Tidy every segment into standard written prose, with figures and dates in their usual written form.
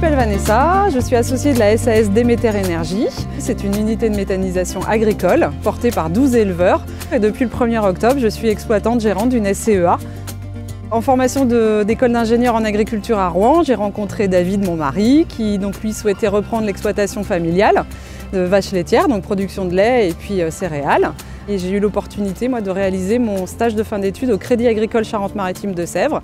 m'appelle Vanessa, je suis associée de la SAS Demeter Énergie. C'est une unité de méthanisation agricole portée par 12 éleveurs. Et depuis le 1er octobre, je suis exploitante gérante d'une SCEA. En formation d'école d'ingénieur en agriculture à Rouen, j'ai rencontré David, mon mari, qui donc lui souhaitait reprendre l'exploitation familiale de vaches laitières, donc production de lait et puis céréales. Et j'ai eu l'opportunité moi de réaliser mon stage de fin d'études au Crédit Agricole Charente-Maritime de Sèvres.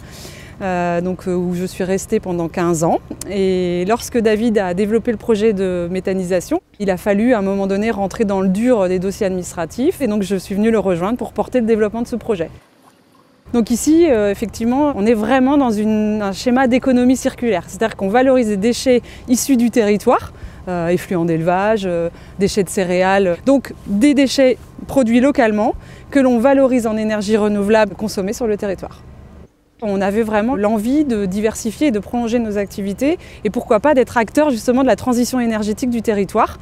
Où je suis restée pendant 15 ans. Et lorsque David a développé le projet de méthanisation, il a fallu à un moment donné rentrer dans le dur des dossiers administratifs et donc je suis venue le rejoindre pour porter le développement de ce projet. Donc ici, effectivement, on est vraiment dans un schéma d'économie circulaire, c'est-à-dire qu'on valorise les déchets issus du territoire, effluents d'élevage, déchets de céréales, donc des déchets produits localement que l'on valorise en énergie renouvelable consommée sur le territoire. On avait vraiment l'envie de diversifier et de prolonger nos activités et pourquoi pas d'être acteur justement de la transition énergétique du territoire.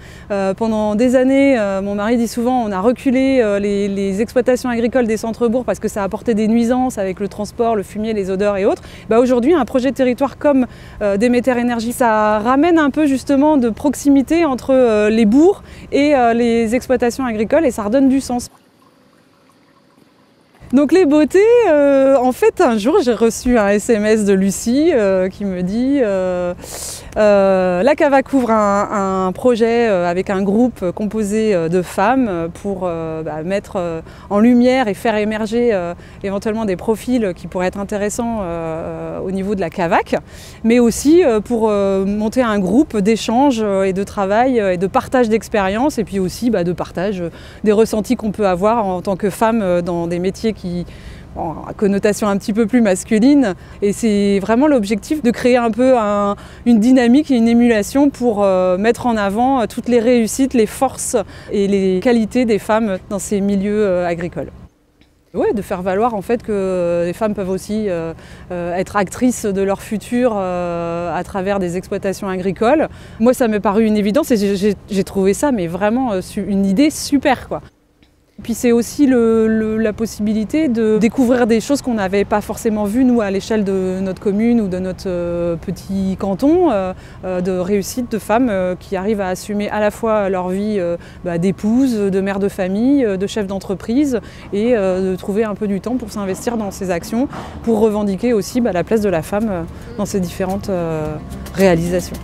Pendant des années, mon mari dit souvent, on a reculé les exploitations agricoles des centres-bourgs parce que ça apportait des nuisances avec le transport, le fumier, les odeurs et autres. Aujourd'hui, un projet de territoire comme Demeter Énergie, ça ramène un peu justement de proximité entre les bourgs et les exploitations agricoles et ça redonne du sens. Donc les beautés, en fait un jour j'ai reçu un SMS de Lucie qui me dit la CAVAC ouvre un projet avec un groupe composé de femmes pour mettre en lumière et faire émerger éventuellement des profils qui pourraient être intéressants au niveau de la CAVAC, mais aussi pour monter un groupe d'échange et de travail et de partage d'expériences et puis aussi de partage des ressentis qu'on peut avoir en tant que femme dans des métiers qui ont une connotation un petit peu plus masculine. Et c'est vraiment l'objectif de créer un peu une dynamique et une émulation pour mettre en avant toutes les réussites, les forces et les qualités des femmes dans ces milieux agricoles. Ouais, de faire valoir en fait que les femmes peuvent aussi être actrices de leur futur à travers des exploitations agricoles. Moi ça m'est paru une évidence et j'ai trouvé ça mais vraiment une idée super quoi. Puis c'est aussi la possibilité de découvrir des choses qu'on n'avait pas forcément vues nous à l'échelle de notre commune ou de notre petit canton, de réussite de femmes qui arrivent à assumer à la fois leur vie d'épouse, de mère de famille, de chef d'entreprise et de trouver un peu du temps pour s'investir dans ces actions, pour revendiquer aussi la place de la femme dans ces différentes réalisations.